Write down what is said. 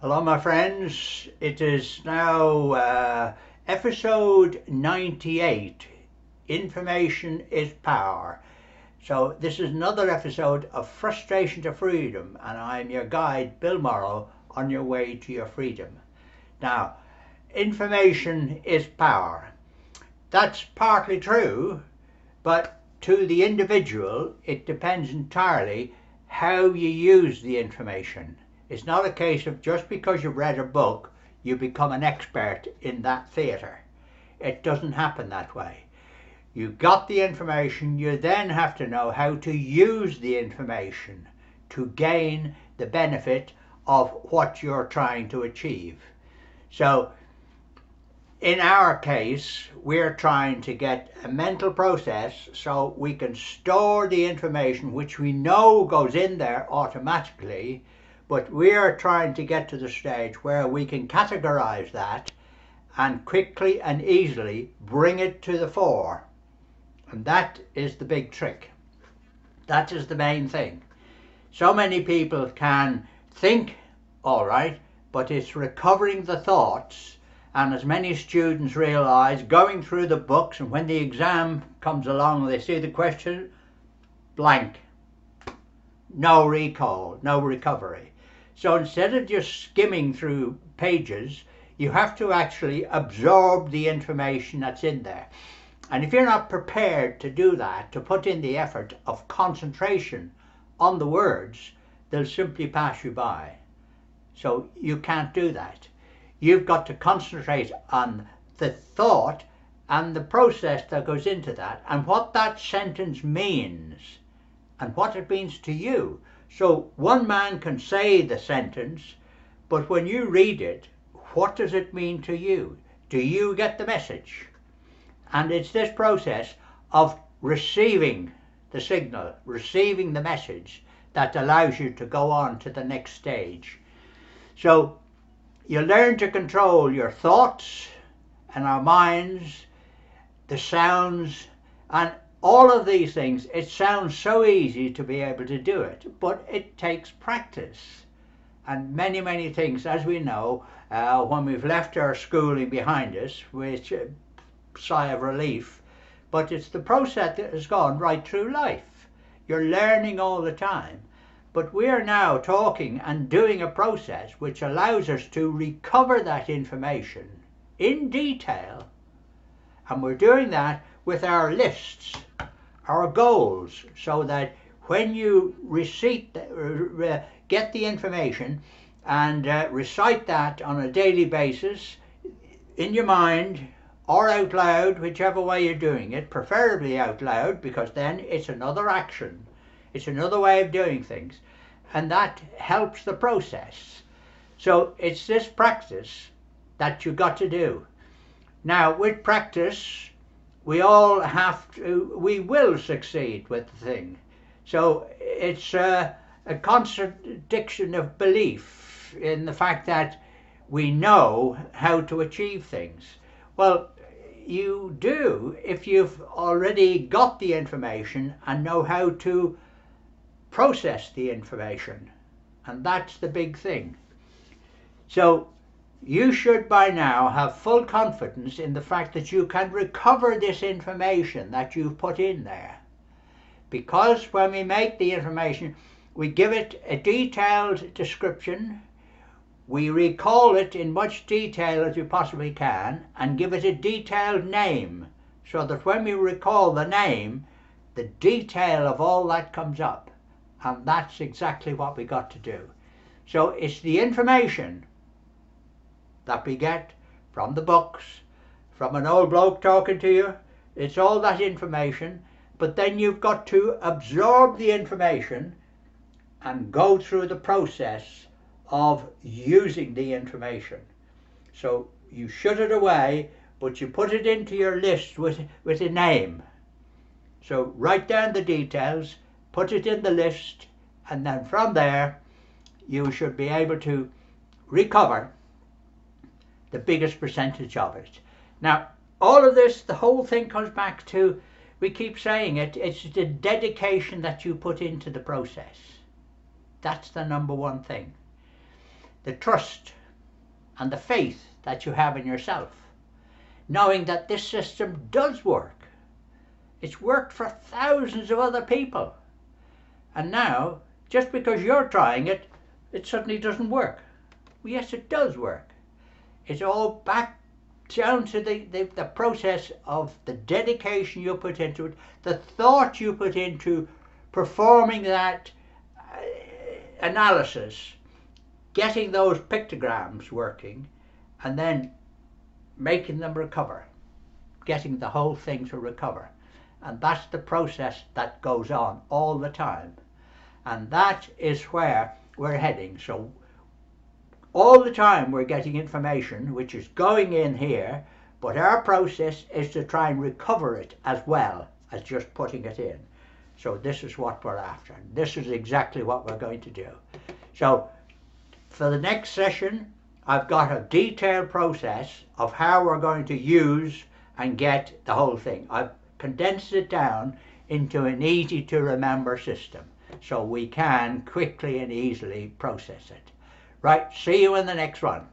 Hello, my friends. It is now episode 98. Information is power. So, this is another episode of Frustration to Freedom, and I'm your guide, Bill Morrow, on your way to your freedom. Now, information is power. That's partly true, but to the individual, it depends entirely how you use the information. It's not a case of just because you've read a book, you become an expert in that theatre. It doesn't happen that way. You got the information, you then have to know how to use the information to gain the benefit of what you're trying to achieve. So, in our case, we're trying to get a mental process so we can store the information which we know goes in there automatically, but we're trying to get to the stage where we can categorize that and quickly and easily bring it to the fore. And that is the big trick. That is the main thing. So many people can think, all right, but it's recovering the thoughts. And as many students realize, going through the books, and when the exam comes along, they see the question, blank. No recall, no recovery. So instead of just skimming through pages, you have to actually absorb the information that's in there. And if you're not prepared to do that, to put in the effort of concentration on the words, they'll simply pass you by. So you can't do that. You've got to concentrate on the thought and the process that goes into that and what that sentence means and what it means to you. So one man can say the sentence, but when you read it, what does it mean to you? Do you get the message? And it's this process of receiving the signal, receiving the message, that allows you to go on to the next stage. So you learn to control your thoughts and our minds, the sounds, and all of these things. It sounds so easy to be able to do it, but it takes practice. And many, many things, as we know, when we've left our schooling behind us, which sigh of relief, but it's the process that has gone right through life. You're learning all the time. But we're now talking and doing a process which allows us to recover that information in detail. And we're doing that with our lists, our goals, so that when you get the information and recite that on a daily basis in your mind or out loud, whichever way you're doing it, preferably out loud, because then it's another action. It's another way of doing things, and that helps the process. So it's this practice that you got to do. Now, with practice, we will succeed with the thing. So it's a contradiction of belief in the fact that we know how to achieve things. Well, you do if you've already got the information and know how to process the information, and that's the big thing. So you should by now have full confidence in the fact that you can recover this information that you've put in there, because when we make the information, we give it a detailed description, we recall it in much detail as we possibly can, and give it a detailed name, so that when we recall the name, the detail of all that comes up. And that's exactly what we got to do. So it's the information that we get from the books, from an old bloke talking to you. It's all that information, but then you've got to absorb the information and go through the process of using the information. So you shut it away, but you put it into your list with a name. So write down the details, put it in the list, and then from there you should be able to recover the biggest percentage of it. Now, all of this, the whole thing comes back to, we keep saying it, it's the dedication that you put into the process. That's the number one thing. the trust and the faith that you have in yourself, knowing that this system does work. It's worked for thousands of other people. And now, just because you're trying it, it suddenly doesn't work. Well, yes, it does work. It's all back down to the process of the dedication you put into it, the thought you put into performing that analysis, getting those pictograms working, and then making them recover, getting the whole thing to recover. And that's the process that goes on all the time. And that is where we're heading. So all the time we're getting information which is going in here, but our process is to try and recover it as well as just putting it in. So this is what we're after. This is exactly what we're going to do. So for the next session, I've got a detailed process of how we're going to use and get the whole thing. I've condensed it down into an easy to remember system so we can quickly and easily process it. Right, see you in the next one.